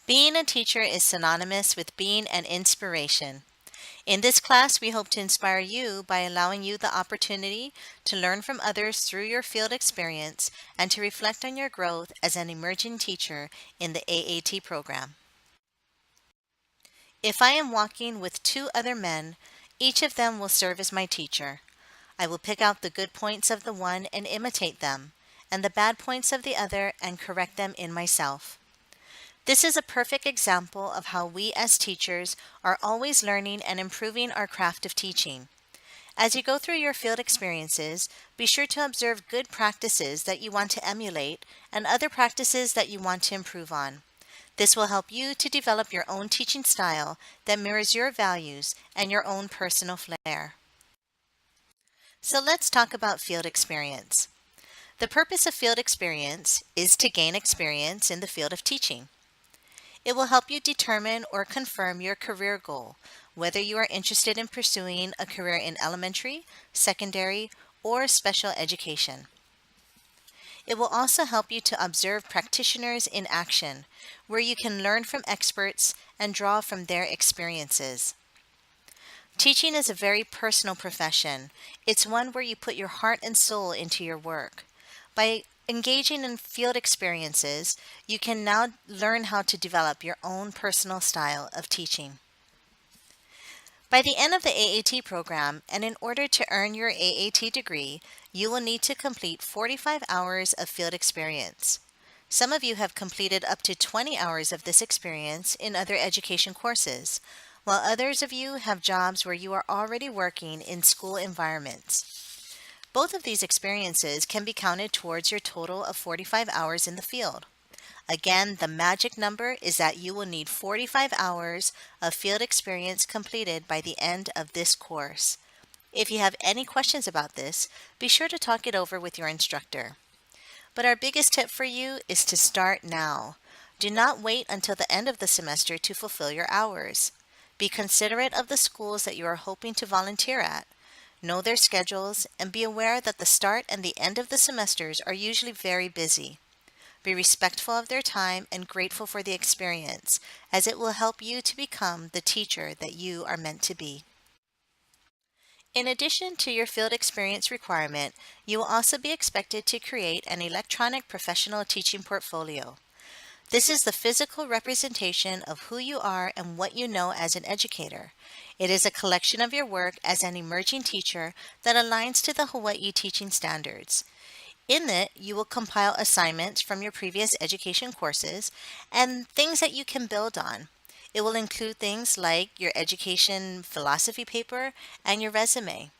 Being a teacher is synonymous with being an inspiration. In this class, we hope to inspire you by allowing you the opportunity to learn from others through your field experience and to reflect on your growth as an emerging teacher in the AAT program. If I am walking with two other men, each of them will serve as my teacher. I will pick out the good points of the one and imitate them, and the bad points of the other and correct them in myself. This is a perfect example of how we as teachers are always learning and improving our craft of teaching. As you go through your field experiences, be sure to observe good practices that you want to emulate and other practices that you want to improve on. This will help you to develop your own teaching style that mirrors your values and your own personal flair. So let's talk about field experience. The purpose of field experience is to gain experience in the field of teaching. It will help you determine or confirm your career goal, whether you are interested in pursuing a career in elementary, secondary, or special education. It will also help you to observe practitioners in action, where you can learn from experts and draw from their experiences. Teaching is a very personal profession. It's one where you put your heart and soul into your work. By engaging in field experiences, you can now learn how to develop your own personal style of teaching. By the end of the AAT program, and in order to earn your AAT degree, you will need to complete 45 hours of field experience. Some of you have completed up to 20 hours of this experience in other education courses, while others of you have jobs where you are already working in school environments. Both of these experiences can be counted towards your total of 45 hours in the field. Again, the magic number is that you will need 45 hours of field experience completed by the end of this course. If you have any questions about this, be sure to talk it over with your instructor. But our biggest tip for you is to start now. Do not wait until the end of the semester to fulfill your hours. Be considerate of the schools that you are hoping to volunteer at. Know their schedules and be aware that the start and the end of the semesters are usually very busy. Be respectful of their time and grateful for the experience, as it will help you to become the teacher that you are meant to be. In addition to your field experience requirement, you will also be expected to create an electronic professional teaching portfolio. This is the physical representation of who you are and what you know as an educator. It is a collection of your work as an emerging teacher that aligns to the Hawaii teaching standards. In it, you will compile assignments from your previous education courses and things that you can build on. It will include things like your education philosophy paper and your resume.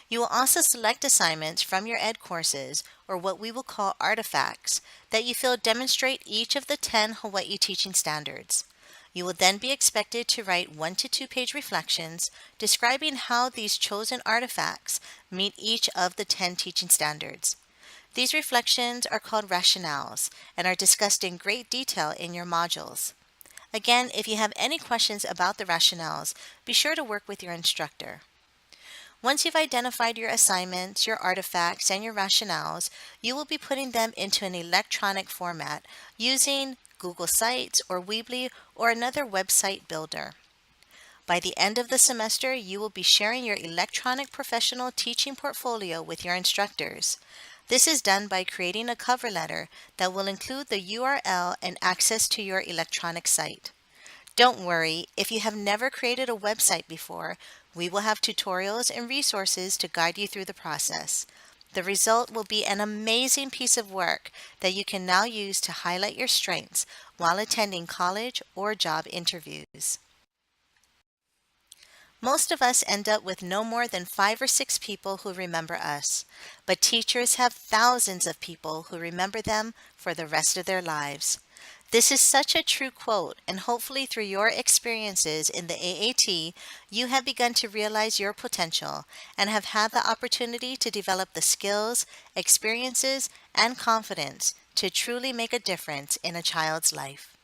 You will also select assignments from your ed courses, or what we will call artifacts, that you feel demonstrate each of the 10 Hawaii teaching standards. You will then be expected to write 1 to 2 page reflections describing how these chosen artifacts meet each of the 10 teaching standards. These reflections are called rationales and are discussed in great detail in your modules. Again, if you have any questions about the rationales, be sure to work with your instructor. Once you've identified your assignments, your artifacts, and your rationales, you will be putting them into an electronic format using Google Sites or Weebly or another website builder. By the end of the semester, you will be sharing your electronic professional teaching portfolio with your instructors. This is done by creating a cover letter that will include the URL and access to your electronic site. Don't worry, if you have never created a website before, we will have tutorials and resources to guide you through the process. The result will be an amazing piece of work that you can now use to highlight your strengths while attending college or job interviews. Most of us end up with no more than 5 or 6 people who remember us, but teachers have thousands of people who remember them for the rest of their lives. This is such a true quote, and hopefully through your experiences in the AAT, you have begun to realize your potential and have had the opportunity to develop the skills, experiences, and confidence to truly make a difference in a child's life.